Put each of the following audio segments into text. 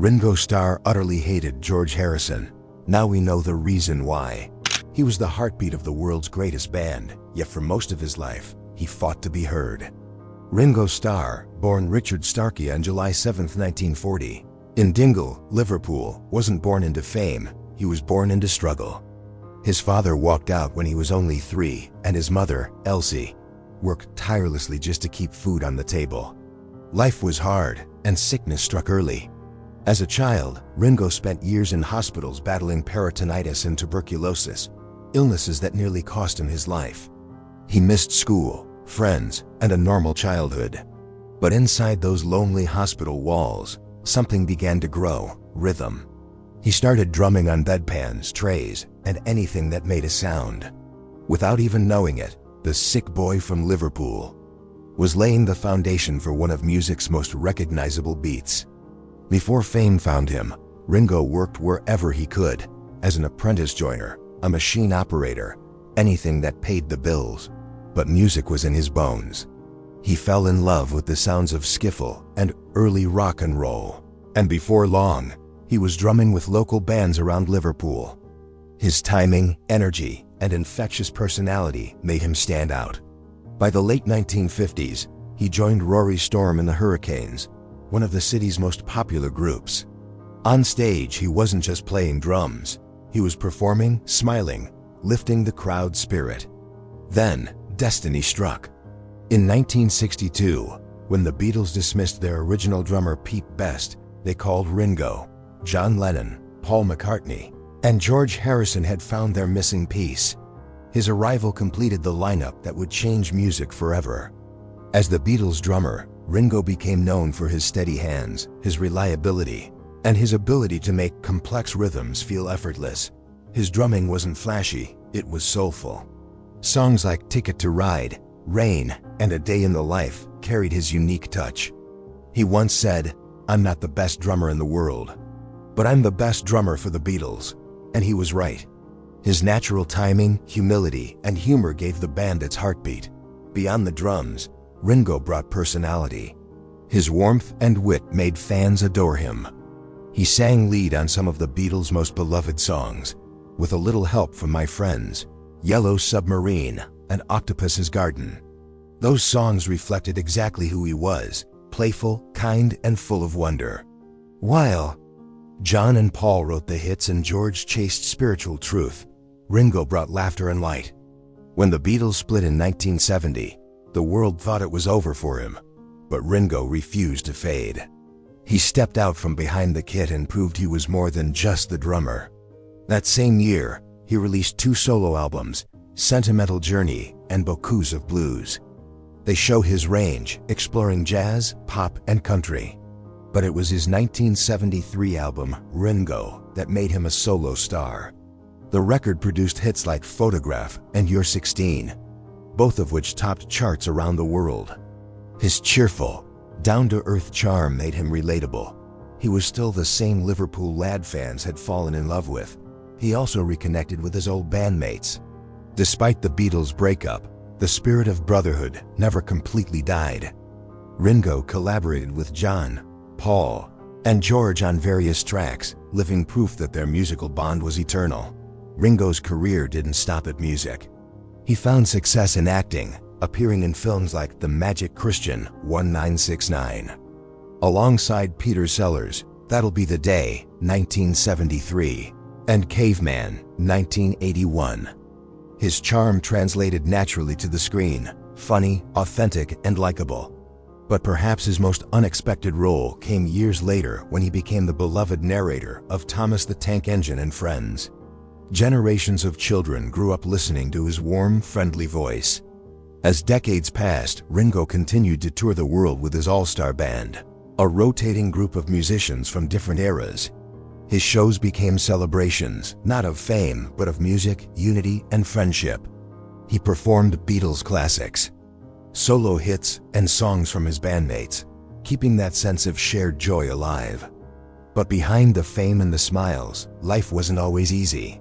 Ringo Starr utterly hated George Harrison. Now we know the reason why. He was the heartbeat of the world's greatest band, yet for most of his life, he fought to be heard. Ringo Starr, born Richard Starkey on July 7, 1940, in Dingle, Liverpool, wasn't born into fame, he was born into struggle. His father walked out when he was only 3, and his mother, Elsie, worked tirelessly just to keep food on the table. Life was hard, and sickness struck early. As a child, Ringo spent years in hospitals battling peritonitis and tuberculosis, illnesses that nearly cost him his life. He missed school, friends, and a normal childhood. But inside those lonely hospital walls, something began to grow: rhythm. He started drumming on bedpans, trays, and anything that made a sound. Without even knowing it, the sick boy from Liverpool was laying the foundation for one of music's most recognizable beats. Before fame found him, Ringo worked wherever he could, as an apprentice joiner, a machine operator, anything that paid the bills. But music was in his bones. He fell in love with the sounds of skiffle and early rock and roll, and before long, he was drumming with local bands around Liverpool. His timing, energy, and infectious personality made him stand out. By the late 1950s, he joined Rory Storm and the Hurricanes, one of the city's most popular groups. On stage, he wasn't just playing drums. He was performing, smiling, lifting the crowd's spirit. Then, destiny struck. In 1962, when the Beatles dismissed their original drummer Pete Best, they called Ringo. John Lennon, Paul McCartney, and George Harrison had found their missing piece. His arrival completed the lineup that would change music forever. As the Beatles' drummer, Ringo became known for his steady hands, his reliability, and his ability to make complex rhythms feel effortless. His drumming wasn't flashy, it was soulful. Songs like Ticket to Ride, Rain, and A Day in the Life carried his unique touch. He once said, "I'm not the best drummer in the world, but I'm the best drummer for the Beatles." And he was right. His natural timing, humility, and humor gave the band its heartbeat. Beyond the drums, Ringo brought personality. His warmth and wit made fans adore him. He sang lead on some of the Beatles' most beloved songs, With a Little Help from My Friends, Yellow Submarine, and Octopus's Garden. Those songs reflected exactly who he was: playful, kind, and full of wonder. While John and Paul wrote the hits and George chased spiritual truth, Ringo brought laughter and light. When the Beatles split in 1970, the world thought it was over for him, but Ringo refused to fade. He stepped out from behind the kit and proved he was more than just the drummer. That same year, he released 2 solo albums, Sentimental Journey and Beaucoup of Blues. They show his range, exploring jazz, pop, and country. But it was his 1973 album, Ringo, that made him a solo star. The record produced hits like Photograph and You're 16, both of which topped charts around the world. His cheerful, down-to-earth charm made him relatable. He was still the same Liverpool lad fans had fallen in love with. He also reconnected with his old bandmates. Despite the Beatles' breakup, the spirit of brotherhood never completely died. Ringo collaborated with John, Paul, and George on various tracks, living proof that their musical bond was eternal. Ringo's career didn't stop at music. He found success in acting, appearing in films like The Magic Christian 1969. Alongside Peter Sellers, That'll Be the Day 1973, and Caveman 1981. His charm translated naturally to the screen, funny, authentic, and likable. But perhaps his most unexpected role came years later when he became the beloved narrator of Thomas the Tank Engine and Friends. Generations of children grew up listening to his warm, friendly voice. As decades passed, Ringo continued to tour the world with his all-star band, a rotating group of musicians from different eras. His shows became celebrations, not of fame, but of music, unity, and friendship. He performed Beatles classics, solo hits, and songs from his bandmates, keeping that sense of shared joy alive. But behind the fame and the smiles, life wasn't always easy.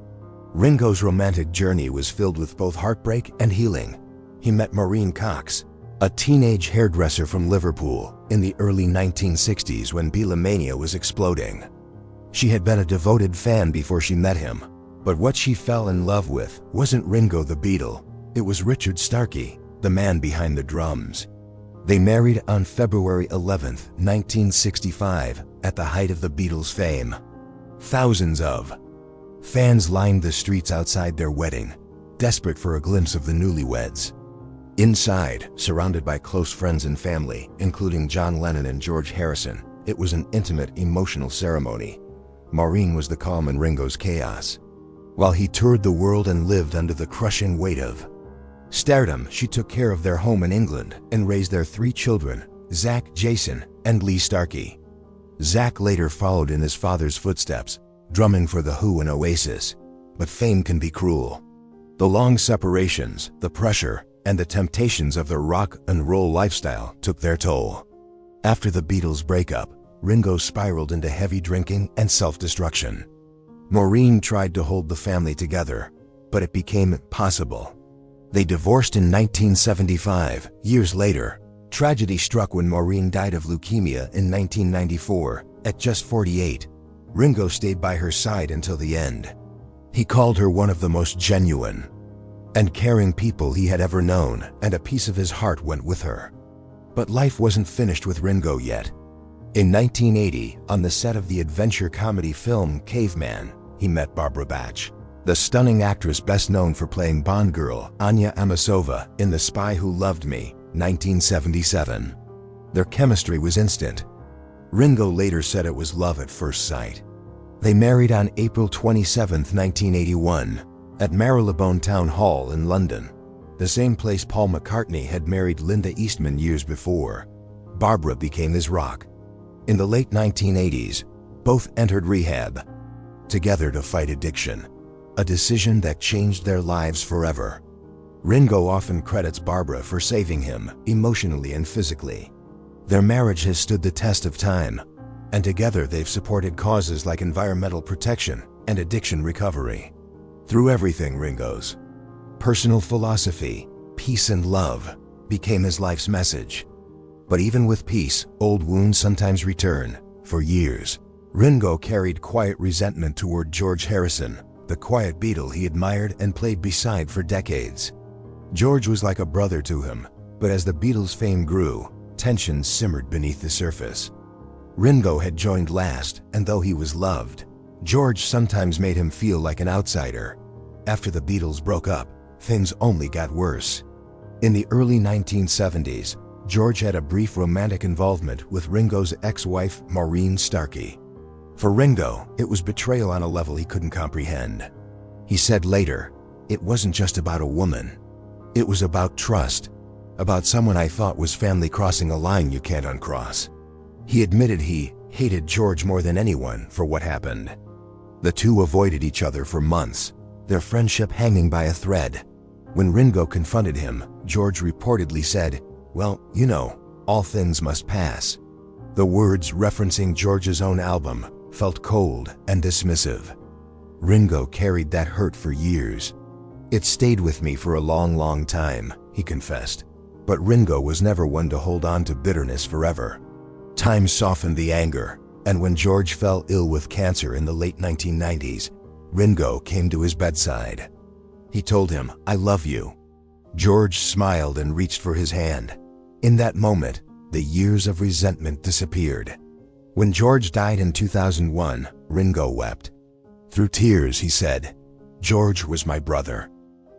Ringo's romantic journey was filled with both heartbreak and healing. He met Maureen Cox, a teenage hairdresser from Liverpool in the early 1960s when Beatlemania was exploding. She had been a devoted fan before she met him, but what she fell in love with wasn't Ringo the Beatle, it was Richard Starkey, the man behind the drums. They married on February 11, 1965, at the height of the Beatles' fame. Thousands of fans lined the streets outside their wedding, desperate for a glimpse of the newlyweds. Inside, surrounded by close friends and family, including John Lennon and George Harrison, it was an intimate, emotional ceremony. Maureen was the calm in Ringo's chaos. While he toured the world and lived under the crushing weight of stardom, she took care of their home in England and raised their 3 children, Zach, Jason, and Lee Starkey. Zach later followed in his father's footsteps, drumming for The Who and Oasis. But fame can be cruel. The long separations, the pressure, and the temptations of the rock and roll lifestyle took their toll. After the Beatles' breakup, Ringo spiraled into heavy drinking and self-destruction. Maureen tried to hold the family together, but it became impossible. They divorced in 1975. Years later, tragedy struck when Maureen died of leukemia in 1994. At just 48, Ringo stayed by her side until the end. He called her one of the most genuine and caring people he had ever known, and a piece of his heart went with her. But life wasn't finished with Ringo yet. In 1980, on the set of the adventure comedy film Caveman, he met Barbara Bach, the stunning actress best known for playing Bond girl Anya Amasova in The Spy Who Loved Me, 1977. Their chemistry was instant. Ringo later said it was love at first sight. They married on April 27, 1981, at Marylebone Town Hall in London, the same place Paul McCartney had married Linda Eastman years before. Barbara became his rock. In the late 1980s, both entered rehab together to fight addiction, a decision that changed their lives forever. Ringo often credits Barbara for saving him emotionally and physically. Their marriage has stood the test of time, and together they've supported causes like environmental protection and addiction recovery. Through everything, Ringo's personal philosophy, peace and love, became his life's message. But even with peace, old wounds sometimes return. For years, Ringo carried quiet resentment toward George Harrison, the quiet Beatle he admired and played beside for decades. George was like a brother to him, but as the Beatles' fame grew, tensions simmered beneath the surface. Ringo had joined last, and though he was loved, George sometimes made him feel like an outsider. After the Beatles broke up, things only got worse. In the early 1970s, George had a brief romantic involvement with Ringo's ex-wife, Maureen Starkey. For Ringo, it was betrayal on a level he couldn't comprehend. He said later, "It wasn't just about a woman. It was about trust, about someone I thought was family crossing a line you can't uncross." He admitted he hated George more than anyone for what happened. The two avoided each other for months, their friendship hanging by a thread. When Ringo confronted him, George reportedly said, "Well, you know, all things must pass." The words referencing George's own album felt cold and dismissive. Ringo carried that hurt for years. "It stayed with me for a long, long time," he confessed. But Ringo was never one to hold on to bitterness forever. Time softened the anger, and when George fell ill with cancer in the late 1990s, Ringo came to his bedside. He told him, "I love you." George smiled and reached for his hand. In that moment, the years of resentment disappeared. When George died in 2001, Ringo wept. Through tears, he said, "George was my brother.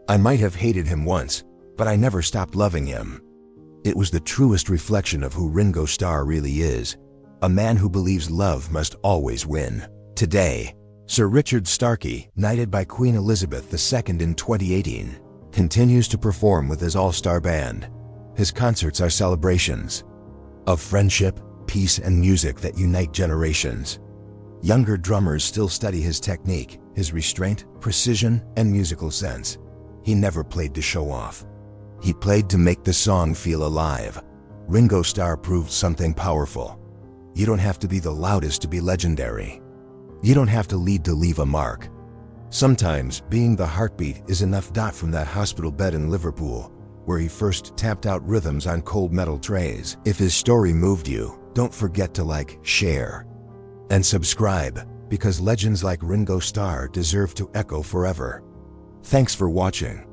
I might have hated him once, but I never stopped loving him." It was the truest reflection of who Ringo Starr really is, a man who believes love must always win. Today, Sir Richard Starkey, knighted by Queen Elizabeth II in 2018, continues to perform with his all-star band. His concerts are celebrations of friendship, peace, and music that unite generations. Younger drummers still study his technique, his restraint, precision, and musical sense. He never played to show off. He played to make the song feel alive. Ringo Starr proved something powerful. You don't have to be the loudest to be legendary. You don't have to lead to leave a mark. Sometimes being the heartbeat is enough. From that hospital bed in Liverpool, where he first tapped out rhythms on cold metal trays. If his story moved you, don't forget to like, share, and subscribe, because legends like Ringo Starr deserve to echo forever. Thanks for watching.